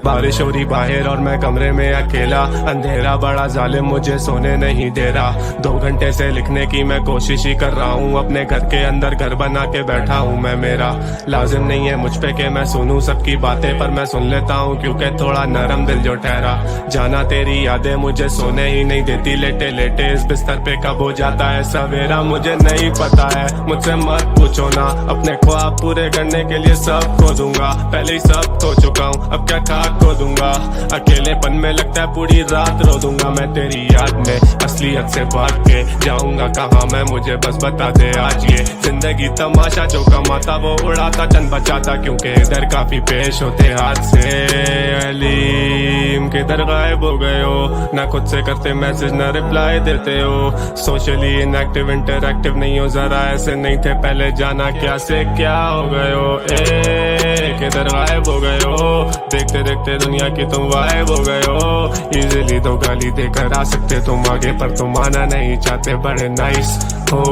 बारिश हो रही बाहर और मैं कमरे में अकेला, अंधेरा बड़ा जालिम मुझे सोने नहीं दे रहा। 2 घंटे से लिखने की मैं कोशिश ही कर रहा हूँ, अपने घर के अंदर घर बना के बैठा हूँ मैं। मेरा लाजिम नहीं है मुझ पे कि मैं सुनूं सबकी बातें, पर मैं सुन लेता हूँ क्योंकि थोड़ा नरम दिल जो ठहरा। जाना तेरी यादें मुझे सोने ही नहीं देती, लेटे लेटे इस बिस्तर पे कब हो जाता है सवेरा मुझे नहीं पता है। मुझसे मत पूछो ना, अपने ख्वाब पूरे करने के लिए सब खो दूंगा, पहले ही सब खो चुका हूँ अब क्या खाक खो दूंगा। अकेलेपन में लगता है पूरी रात रो दूंगा मैं तेरी याद में, असलियत से भाग के जाऊंगा कहाँ मैं, मुझे बस बता दे आज। ये जिंदगी तमाशा जो कमाता वो उड़ाता चंद बचाता, क्योंकि इधर काफी पेश होते हाथ से। अलीम किधर गायब हो गए हो, ना खुद से करते मैसेज ना रिप्लाई देते हो, सोशली इनएक्टिव इंटरएक्टिव नहीं हो, जरा ऐसे नहीं थे पहले, जाना क्या से क्या हो गए हो। किधर गायब हो गए हो, देखते देखते दुनिया की तुम वाइब हो गए हो। इजीली तो गाली देकर आ सकते तुम आगे, पर तुम आना नहीं चाहते, बड़े नाइस हो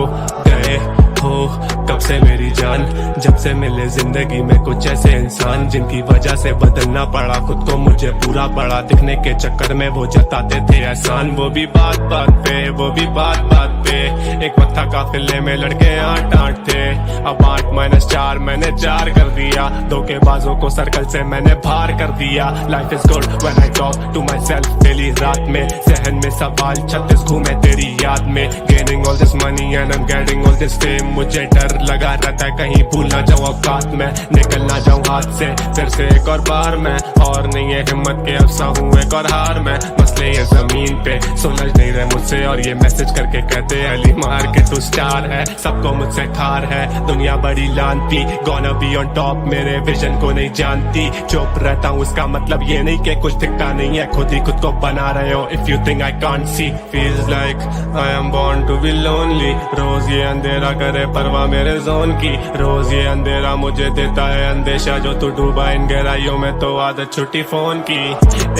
गए हो कब से मेरी जान, जब से मिले जिंदगी में कुछ ऐसे इंसान जिनकी वजह से बदलना पड़ा खुद को, मुझे पूरा पड़ा दिखने के चक्कर में वो जताते थे एहसान। वो भी बात बात पे, वो भी बात बात पे, एक वक्त था काफिले में लड़के 8-8 थे, अब 8-4 मैंने 4 कर दिया। धोखेबाजों को सर्कल से मैंने बाहर कर दिया। Life is good when I talk to myself daily, रात में जहन में सवाल 36 घूमे तेरी याद में। Gaining all this money and I am getting all this fame, मुझे डर लगा रहता है कहीं भूल ना जाऊं औकात में, निकल ना जाऊं हाथ से फिर से एक और बार में। और नहीं है हिम्मत के अफसा हूँ एक और हार में, मसले ये जमीन पे सुलझ नहीं रहे मुझसे, और ये मैसेज करके कहते अली मार के तू स्टार है, सबको मुझसे खार है दुनिया बड़ी लानती। गोना बी ऑन टॉप मेरे विजन को नहीं जानती, चुप रहता हूँ उसका मतलब ये नहीं कि कुछ दिखता नहीं है, खुद ही खुद को बना रहे हो। If you think I can't see, feels like I am born to be lonely. रोज ये अंधेरा करे परवाह मेरे जोन की, रोज ये अंधेरा मुझे देता है अंदेशा, जो तू डूबा इन गहराइयों में तो आदत छुट्टी फोन की।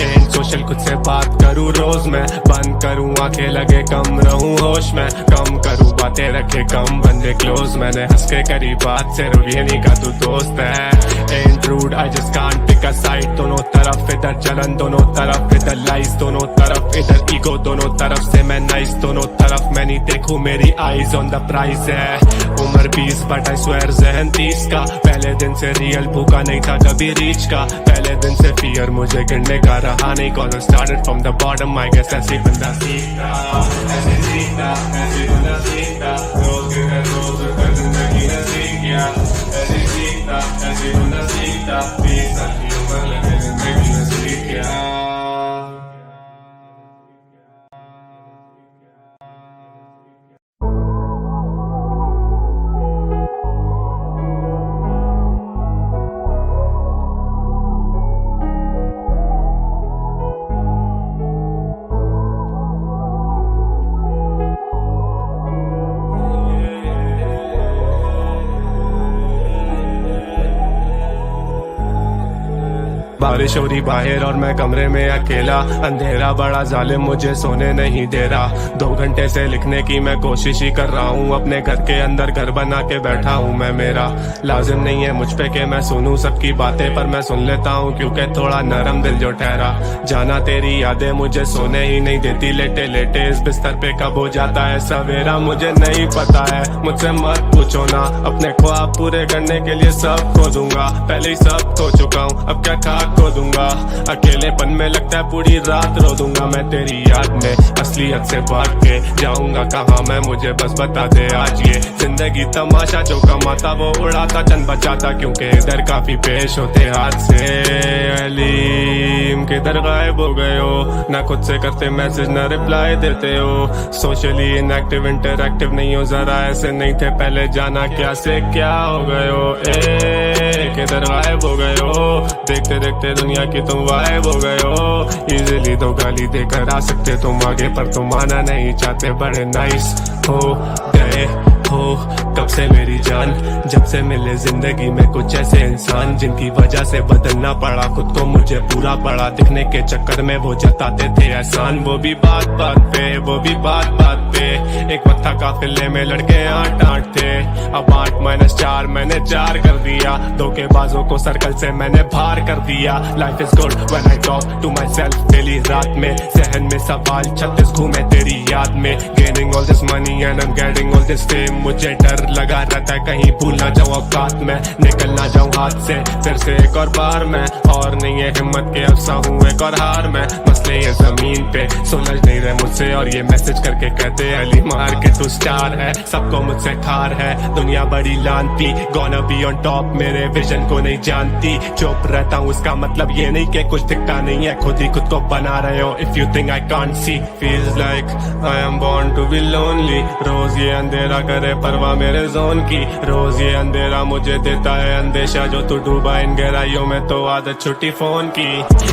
एंड सोशल खुद से बात करूँ रोज मैं, बंद करूँ आंखें लगे कम रहूँ होश में, कम करूँ बातें रखे कम बंदे क्लोज, मैंने हंस के करी बात सिर्फ ये नहीं का तू दोस्त है। And rude I just can't pick a side, दोनों तरफ इधर जलन दोनों तरफ इधर लाइस, दोनों तरफ इधर ईगो दोनों तरफ से मैं नाइस, दोनों तरफ मैं नहीं देखूं मेरी आईज ऑन द प्राइस है। उम्र 20 बट आई स्वेयर जहन 30 का, पहले दिन से रियल भूखा नहीं था कभी रीच का, पहले दिन से फियर मुझे गिरने का रहा नहीं, cause started from the bottom I guess ऐसे बंदा सीखता, ऐसे सीखता, ऐसे बंदा सीखता, रोज के रोज कर जिंदगी ने सीख गया, ऐसे सीखता, ऐसे बंदा सीखता, 20 साल की उम्र लगे जिंदगी ने सीख गया। बारिश हो रही बाहर और मैं कमरे में अकेला, अंधेरा बड़ा जालिम मुझे सोने नहीं दे रहा। 2 घंटे से लिखने की मैं कोशिश ही कर रहा हूँ, अपने घर के अंदर घर बना के बैठा हूँ मैं। मेरा लाजिम नहीं है मुझ पे कि मैं सुनूं सबकी बातें, पर मैं सुन लेता हूँ क्योंकि थोड़ा नरम दिल जो ठहरा। जाना तेरी यादें मुझे सोने ही नहीं देती, लेटे लेटे इस बिस्तर पे कब हो जाता है सवेरा मुझे नहीं पता है। मुझसे मत पूछो ना, अपने ख्वाब पूरे करने के लिए सब खो दूंगा, पहले ही सब खो चुका हूँ अब क्या खाक खो दूंगा। अकेलेपन में लगता है पूरी रात रो दूंगा मैं तेरी याद में, असलियत से भाग के जाऊंगा कहाँ मैं, मुझे बस बता दे आज। ये जिंदगी तमाशा जो कमाता वो उड़ाता चंद बचाता, क्योंकि इधर काफी पेश होते हाथ से। अलीम किधर गायब हो गए हो, ना खुद से करते मैसेज ना रिप्लाई देते हो, सोशली इनएक्टिव इंटरएक्टिव नहीं हो, जरा ऐसे नहीं थे पहले, जाना क्या से क्या हो गए हो। किधर गायब हो गए हो, देखते देखते दुनिया की तुम वाइब हो गए हो। इजीली तो गाली देकर आ सकते तुम आगे, पर तुम आना नहीं चाहते, बड़े नाइस हो गए हो कब से मेरी जान, जान। जब से मिले जिंदगी में कुछ ऐसे इंसान जिनकी वजह से बदलना पड़ा खुद को, मुझे पूरा पड़ा दिखने के चक्कर में वो जताते थे एहसान। वो भी बात बात पे, वो भी बात बात पे, एक वक्त था काफिले में लड़के 8-8 थे, अब 8-4 मैंने 4 कर दिया। धोखेबाजों को सर्कल से मैंने बाहर कर दिया। Life is good when I talk to myself daily रात में, सहन में सवाल 36 घूमे तेरी याद में। Gaining all this money and I am getting all this fame, मुझे डर लगा रहता है कहीं भूल ना जाऊं औकात में, निकल ना जाऊं हाथ से फिर से एक और बार में। और नहीं है हिम्मत के अफसा हूँ एक और हार में, मसले ये जमीन पे सुलझ नहीं रहे मुझसे, और ये मैसेज करके कहते अली मार के तू स्टार है, सबको मुझसे ठार है दुनिया बड़ी लानती। गोना बी ऑन टॉप मेरे विजन को नहीं जानती, चुप रहता हूँ इसका मतलब ये नहीं कि कुछ दिखता नहीं है, खुद ही खुद को बना रहे हो। If you think I can't see, feels like I am born to be lonely. रोज ये अंधेरा करे परवाह मेरे जोन की, रोज ये अंधेरा मुझे देता है अंदेशा, जो तू डूबा इन गहराइयों में तो आदत छुट्टी फोन की।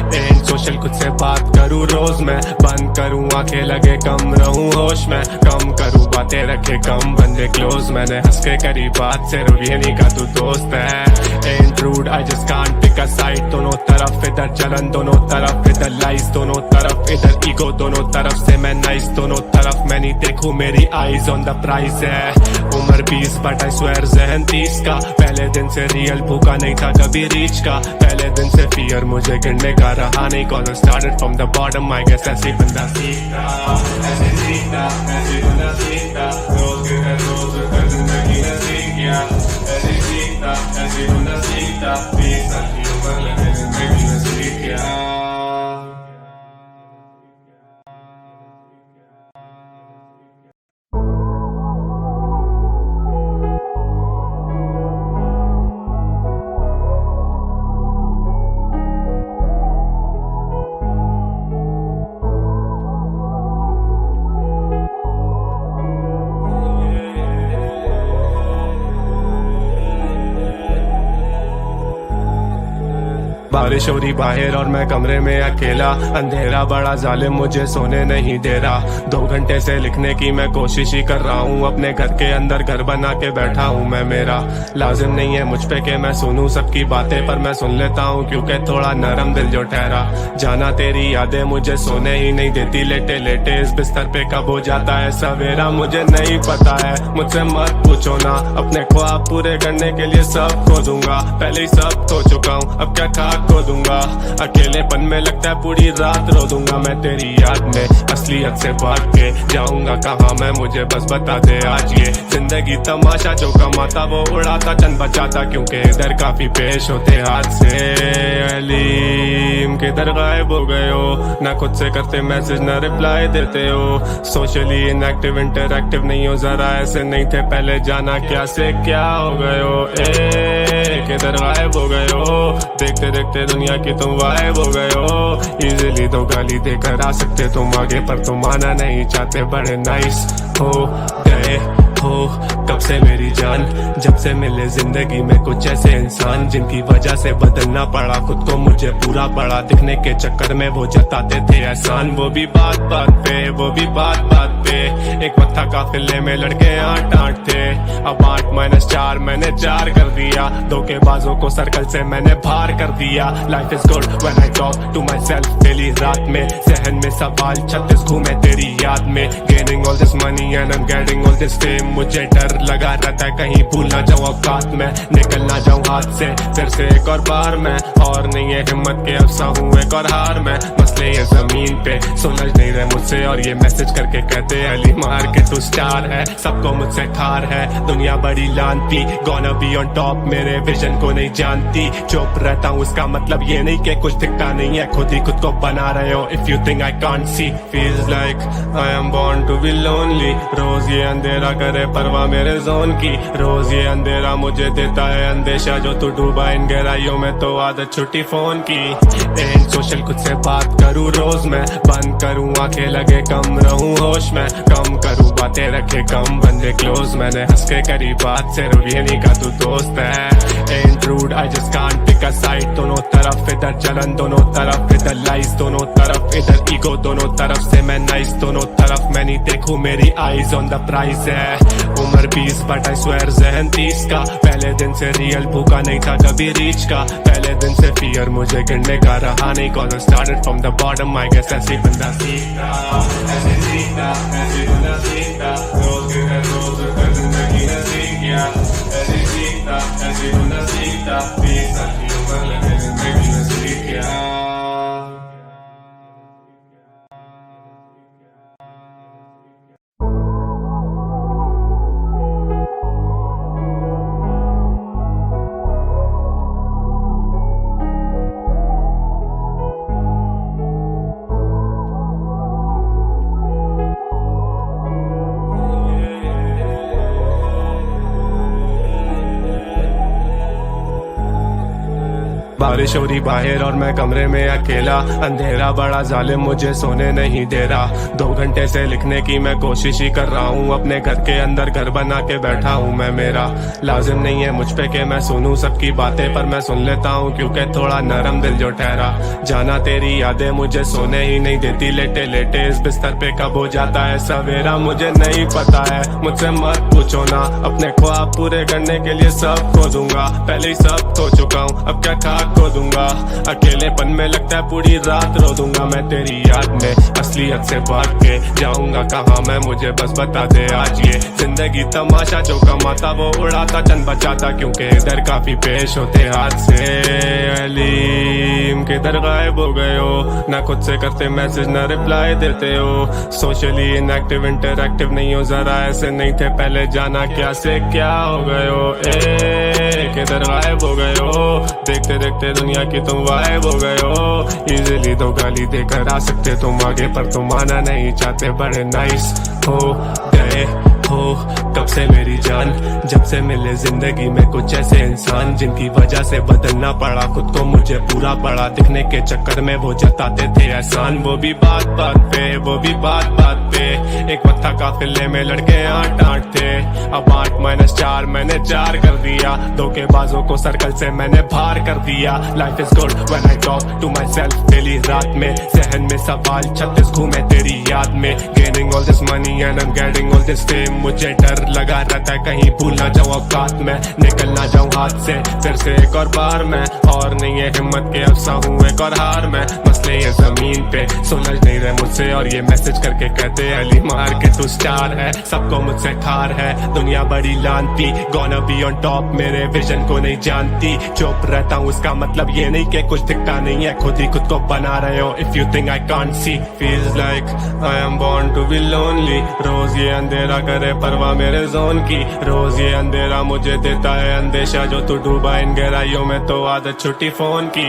एंड सोशल खुद से बात करूँ रोज मैं, बंद करूँ आंखें लगे कम रहूँ होश में, कम करूँ बातें रखे कम बंदे क्लोज, मैंने हंस के करी बात सिर्फ ये नहीं का तू दोस्त है। And rude I just can't pick a side, दोनों तरफ इधर जलन दोनों तरफ इधर लाइस, दोनों तरफ इधर ईगो दोनों तरफ से मैं नाइस, दोनों तरफ मैं नहीं देखूं मेरी आईज ऑन द प्राइस है। उम्र 20 बट आई स्वेयर जहन 30 का, पहले दिन से रियल भूखा नहीं था कभी रीच का, पहले दिन से फियर मुझे गिरने का रहा नहीं, cause I started from the bottom I guess ऐसे बंदा सीखता, ऐसे सीखता, ऐसे बंदा सीखता, रोज के रोज कर जिंदगी ने सीख गया, ऐसे सीखता, ऐसे बंदा सीखता, 20 साल की उम्र लगे जिंदगी ने सीख गया। बारिश हो रही बाहर और मैं कमरे में अकेला, अंधेरा बड़ा जालिम मुझे सोने नहीं दे रहा। 2 घंटे से लिखने की मैं कोशिश ही कर रहा हूँ, अपने घर के अंदर घर बना के बैठा हूँ मैं। मेरा लाजिम नहीं है मुझ पे कि मैं सुनूं सबकी बातें, पर मैं सुन लेता हूँ क्योंकि थोड़ा नरम दिल जो ठहरा। जाना तेरी यादें मुझे सोने ही नहीं देती, लेटे लेटे इस बिस्तर पे कब हो जाता है सवेरा मुझे नहीं पता है। मुझसे मत पूछो ना, अपने ख्वाब पूरे करने के लिए सब खो दूंगा, पहले ही सब खो चुका हूँ अब क्या खाक खो दूंगा। अकेलेपन में लगता है पूरी रात रो दूंगा मैं तेरी याद में, असलियत से भाग के जाऊंगा कहाँ मैं, मुझे बस बता दे आज ये जिंदगी तमाशा, जो कमाता वो उड़ाता चंद बचाता, क्योंकि इधर काफी पेश होते हाथ से। अलीम किधर गायब हो गए हो, ना खुद से करते मैसेज ना रिप्लाई देते हो, सोशली इनएक्टिव इंटरएक्टिव नहीं हो, जरा ऐसे नहीं थे पहले, जाना क्या से क्या हो गए हो। किधर गायब हो गए हो, देखते देखते दुनिया की तुम वाइब हो गए हो। इजीली तो गाली देकर आ सकते तुम आगे, पर तुम आना नहीं चाहते, बड़े नाइस हो गए हो कब से मेरी जान। जब से मिले जिंदगी में कुछ ऐसे इंसान जिनकी वजह से बदलना पड़ा खुद को, मुझे पूरा पड़ा दिखने के चक्कर में वो जताते थे एहसान। वो भी बात बात पे, वो भी बात बात पे, एक वक्त था काफिले में लड़के 8-8 थे, अब 8-4 मैंने 4 कर दिया। धोखेबाजों को सर्कल से मैंने बाहर कर दिया। Life is good when I talk to myself daily रात में, सहन में सवाल 36 घूमे तेरी याद में। Gaining all this money and I am getting all this fame, मुझे डर लगा रहता है कहीं भूल ना जाऊं औकात में, निकल ना जाऊं हाथ से फिर से एक और बार में। और नहीं है हिम्मत के अफसा हूँ एक और हार में, मसले ये जमीन पे सुलझ नहीं रहे मुझसे, और ये मैसेज करके कहते अली मार के तू स्टार है, सबको मुझसे ठार है दुनिया बड़ी लानती। गोना बी ऑन टॉप मेरे विजन को नहीं जानती, चुप रहता हूँ इसका मतलब ये नहीं कि कुछ दिखता नहीं है, खुद ही खुद को बना रहे हो। If you think I can't see, feels like I am born to be lonely. रोज ये अंधेरा करे परवाह मेरे जोन की, रोज ये अंधेरा मुझे देता है अंदेशा, जो तू डूबा इन गहराइयों में तो आदत छुट्टी फोन की। एंड सोशल खुद से बात करूँ रोज मैं, बंद करूँ आंखें लगे कम रहूँ होश में, कम करूँ बातें रखे कम बंदे क्लोज, मैंने हंस के करी बात सिर्फ ये नहीं का तू दोस्त है। And rude I just can't pick a side, दोनों तरफ इधर जलन दोनों तरफ इधर लाइस, दोनों तरफ इधर ईगो दोनों तरफ से मैं नाइस, दोनों तरफ मैं नहीं देखूं मेरी आईज ऑन द प्राइस है। उम्र 20 बट आई स्वेयर जहन 30 का। पहले दिन से रियल भूखा नहीं था कभी रीच का। पहले दिन से फियर मुझे गिरने का रहा नहीं, cause I started from the bottom, I guess ऐसे ही बंदा सीखता, ऐसे सीखता, ऐसे बंदा सीखता। रोज के हर रोज कर जिंदगी ने सीख गया, ऐसे सीखता, ऐसे बंदा सीखता। 20 साल की उम्र लगे जिंदगी में सीख गया। बारिश हो रही बाहर और मैं कमरे में अकेला, अंधेरा बड़ा जालिम मुझे सोने नहीं दे रहा। 2 घंटे से लिखने की मैं कोशिश ही कर रहा हूँ, अपने घर के अंदर घर बना के बैठा हूँ मैं। मेरा लाजिम नहीं है मुझ पे कि मैं सुनूं सबकी बातें, पर मैं सुन लेता हूँ क्योंकि थोड़ा नरम दिल जो ठहरा। जाना तेरी यादें मुझे सोने ही नहीं देती, लेटे लेटे इस बिस्तर पे कब हो जाता है सवेरा मुझे नहीं पता है। मुझसे मत पूछो ना, अपने ख्वाब पूरे करने के लिए सब खो दूंगा। पहले ही सब खो चुका हूँ, अब क्या खाक खो दूंगा। अकेलेपन में लगता है पूरी रात रो दूंगा मैं तेरी याद में। असलियत से भाग के जाऊंगा कहाँ मैं, मुझे बस बता दे आज। ये जिंदगी तमाशा, जो कमाता वो उड़ाता, चंद बचाता, क्योंकि इधर काफी पेश होते हाथ से। अलीम किधर गायब हो गए हो, ना खुद से करते मैसेज ना रिप्लाई देते हो। सोशली इनएक्टिव इंटरएक्टिव नहीं हो, जरा ऐसे नहीं थे पहले, जाना क्या से क्या हो गए हो। किधर गायब हो गए हो, देखते देखते दुनिया की तुम वाइब हो गए हो। इजीली तो गाली देकर आ सकते तुम आगे, पर तुम आना नहीं चाहते, बड़े नाइस हो गए हो कब से मेरी जान। जब से मिले जिंदगी में कुछ ऐसे इंसान, जिनकी वजह से बदलना पड़ा खुद को, मुझे पूरा पड़ा दिखने के चक्कर में वो जताते थे एहसान। वो भी बात बात पे, वो भी बात बात पे। एक वक्त था काफिले में लड़के 8-8 थे, अब 8-4 मैंने 4 कर दिया। धोखेबाजों को सर्कल से मैंने बाहर कर दिया। Life is good when I talk to myself daily रात में। जहन में सवाल 36 घूमे तेरी याद में। Gaining all this money and I am getting all this fame, मुझे डर लगा रहता है कहीं भूल ना जाऊं औकात में, निकल ना जाऊं हाथ से फिर से एक और बार में। और नहीं है हिम्मत के अफसा हूँ एक और हार में। मसले ये जमीन पे सुलझ नहीं रहे मुझसे, और ये मैसेज करके कहते अली मार के तू स्टार है। सबको मुझसे खार है दुनिया बड़ी लानती, गोना बी ऑन टॉप मेरे विजन को नहीं जानती। चुप रहता हूँ इसका मतलब ये नहीं कि कुछ दिखता नहीं है, खुद ही खुद को बना रहे हो। If you think I can't see, feels like I am born to be lonely. रोज ये अंधेरा करे परवाह मेरे जोन की, रोज ये अंधेरा मुझे देता है अंदेशा। जो तू डूबा इन गहराइयों में तो आदत छुट्टी फोन की।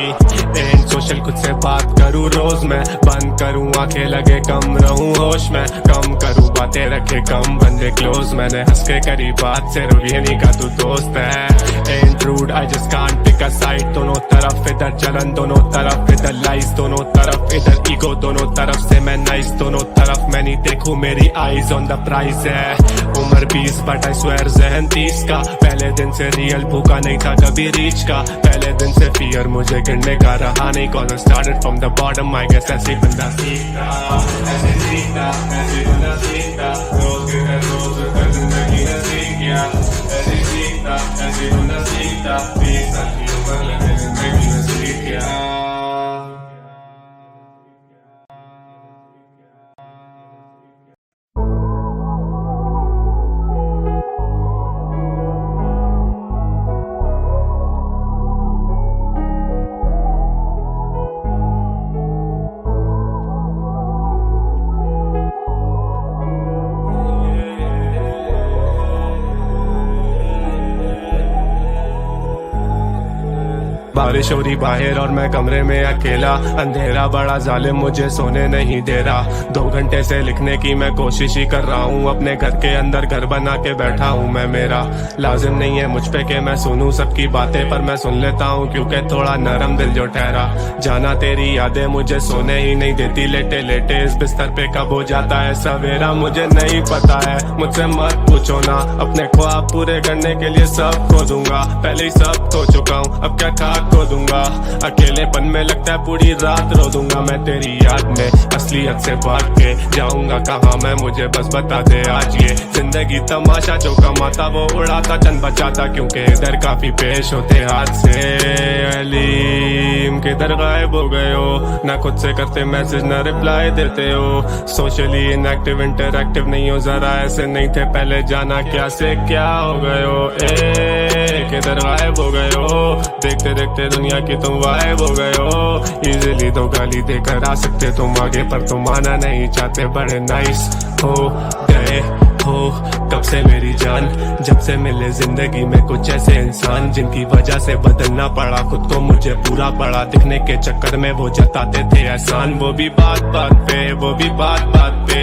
एंड सोशल खुद से बात करूँ रोज मैं, बंद करूँ आंखें लगे कम रहूँ होश में। कम करूँ बातें रखे कम बंदे क्लोज, मैंने हंस के करी बात सिर्फ ये नहीं का तू दोस्त है। And rude I just can't pick a side, दोनों तरफ इधर जलन, दोनों तरफ इधर लाइस, दोनों तरफ इधर ईगो, दोनों तरफ से मैं नाइस, दोनों तरफ मैं नहीं देखूं मेरी आईज ऑन द प्राइस है। उम्र 20 बट आई स्वेयर जहन 30 का। पहले दिन से रियल भूखा नहीं था कभी रीच का। पहले दिन से फियर मुझे गिरने का रहा नहीं, cause I started from the bottom, I guess ऐसे ही बंदा सीखता, ऐसे सीखता, ऐसे बंदा सीखता। रोज के हर रोज कर जिंदगी ने सीख गया, ऐसे सीखता, ऐसे बंदा सीखता। 20 साल की उम्र लगे जिंदगी में सीख गया। बारिश हो रही बाहर और मैं कमरे में अकेला, अंधेरा बड़ा जालिम मुझे सोने नहीं दे रहा। 2 घंटे से लिखने की मैं कोशिश ही कर रहा हूँ, अपने घर के अंदर घर बना के बैठा हूँ मैं। मेरा लाजिम नहीं है मुझ पे कि मैं सुनूं सबकी बातें, पर मैं सुन लेता हूँ क्योंकि थोड़ा नरम दिल जो ठहरा। जाना तेरी यादें मुझे सोने ही नहीं देती, लेटे लेटे इस बिस्तर पे कब हो जाता है सवेरा मुझे नहीं पता है। मुझसे मत पूछो ना, अपने ख्वाब पूरे करने के लिए सब खो दूंगा। पहले ही सब खो चुका हूँ, अब क्या खाक खो दूंगा। अकेलेपन में लगता है पूरी रात रो दूंगा मैं तेरी याद में, असलियत से भाग के जाऊंगा कहाँ मैं, मुझे बस बता दे आज ये जिंदगी तमाशा, जो कमाता वो उड़ाता चंद बचाता, क्योंकि इधर काफी पेश होते हाथ से। अलीम किधर गायब हो गए हो, ना खुद से करते मैसेज ना रिप्लाई देते हो, सोशली इनएक्टिव इंटरएक्टिव नहीं हो, जरा ऐसे नहीं थे पहले, जाना क्या से क्या हो गए हो। किधर गायब हो गए हो, देखते देखते दुनिया की तुम गायब हो गए हो। इजीली तो गाली देकर आ सकते तुम आगे, पर तुम आना नहीं चाहते, बड़े नाइस हो गए हो कब से मेरी जान, जब से मिले जिंदगी में कुछ ऐसे इंसान, जिनकी वजह से बदलना पड़ा खुद को, मुझे पूरा पड़ा दिखने के चक्कर में वो जताते थे एहसान। वो भी बात बात पे, वो भी बात बात पे,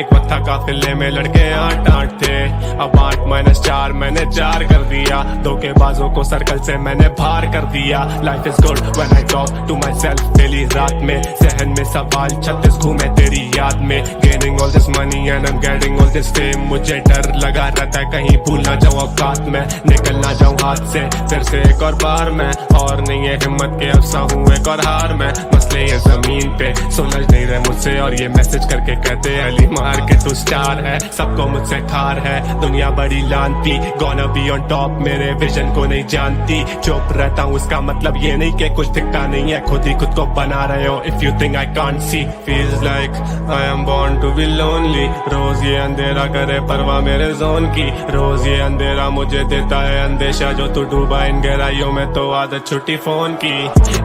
एक वक्त था काफिले में लड़के 8-8 थे, अब 8-4 मैंने 4 कर दिया, धोखेबाजों को सर्कल से मैंने बाहर कर दिया। Life is good when I talk to myself daily, रात में जहन में सवाल 36 घूमे तेरी याद में, gaining all this money and I am getting all this fame, मुझे डर लगा रहता है कहीं भूल ना जाऊं औकात में, निकल ना जाऊं हाथ से फिर से एक और बार में, और नहीं है हिम्मत के अफसा हूँ एक और हार में, मसले ये जमीन पे सुलझ नहीं रहे मुझसे, और ये मैसेज करके कहते अली मार के तू स्टार है, सबको मुझसे ठार है दुनिया बड़ी लानती, गोना बी ऑन टॉप मेरे विजन को नहीं जानती, चुप रहता हूँ उसका मतलब ये नहीं कि कुछ दिखता नहीं है, खुद ही खुद को बना रहे हो। If you think I can't see, feels like I am born to be lonely, रोज ये अंधेरा करे परवाह मेरे जोन की, रोज ये अंधेरा मुझे देता है अंदेशा, जो तू डूबा इन गहराइयों में तो आदत छुट्टी फोन की,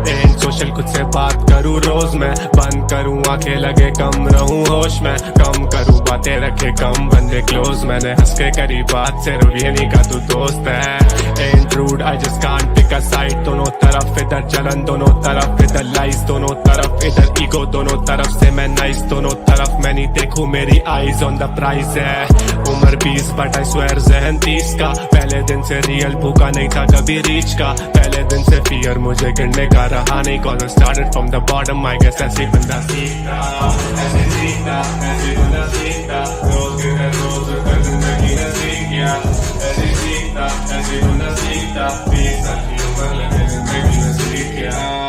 एंड सोशल खुद से बात करूँ रोज मैं, बंद करूँ आंखें लगे कम रहूँ होश में, कम करूँ बातें रखे कम बंदे क्लोज, मैंने हंस के करी बात से ये नहीं का तू दोस्त है, and rude I just can't pick a side, दोनों तरफ इधर जलन दोनों तरफ इधर लाइज, दोनों तरफ इधर ईगो दोनों तरफ से मैं नाइस, दोनों तरफ मैं नहीं देखूं मेरी आईज ऑन द प्राइस है, उम्र 20 बट आई स्वेयर जहन 30 का, पहले दिन से रियल भूखा नहीं था कभी रीच का, पहले दिन से फियर मुझे गिरने का रहा नहीं, cause started from the bottom, I guess ऐसे बंदा सीखता, ऐसे सीखता, ऐसे बंदा सीखता, रोज गिरे रोज कर जिंदगी ने सीख गया, ऐसे सीखता, ऐसे बंदा सीखता, 20 साल की उम्र लगे जिंदगी ने सीख गया।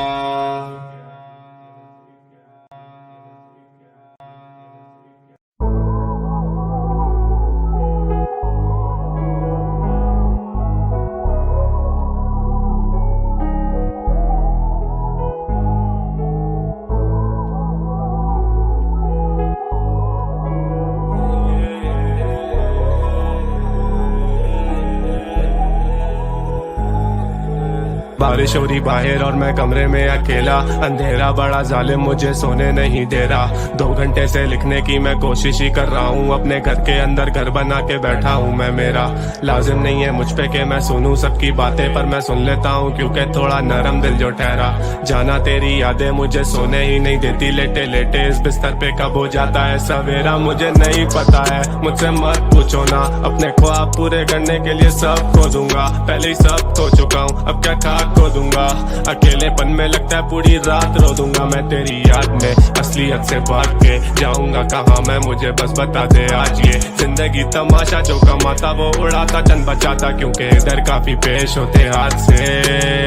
बारिश हो रही बाहर और मैं कमरे में अकेला, अंधेरा बड़ा जालिम मुझे सोने नहीं दे रहा, 2 घंटे से लिखने की मैं कोशिश ही कर रहा हूँ, अपने घर के अंदर घर बना के बैठा हूँ मैं, मेरा लाजिम नहीं है मुझ पे कि मैं सुनूं सबकी बातें, पर मैं सुन लेता हूँ क्योंकि थोड़ा नरम दिल जो ठहरा, जाना तेरी यादें मुझे सोने ही नहीं देती, लेटे लेटे इस बिस्तर पे कब हो जाता है सवेरा मुझे नहीं पता है, मुझसे मत पूछो ना, अपने ख्वाब पूरे करने के लिए सब खो दूंगा, पहले ही सब खो चुका हूँ अब क्या खाक खो दूंगा, अकेलेपन में लगता है पूरी रात रो दूंगा मैं तेरी याद में, असलियत से भाग के जाऊंगा कहाँ मैं, मुझे बस बता दे आज ये जिंदगी तमाशा, जो कमाता वो उड़ाता चंद बचाता, क्योंकि इधर काफी पेश होते हाथ से।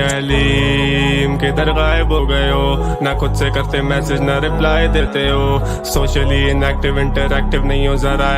अलीम किधर गायब हो गए हो, ना खुद से करते मैसेज ना रिप्लाई देते हो, सोशली इनएक्टिव इंटरएक्टिव नहीं हो, जरा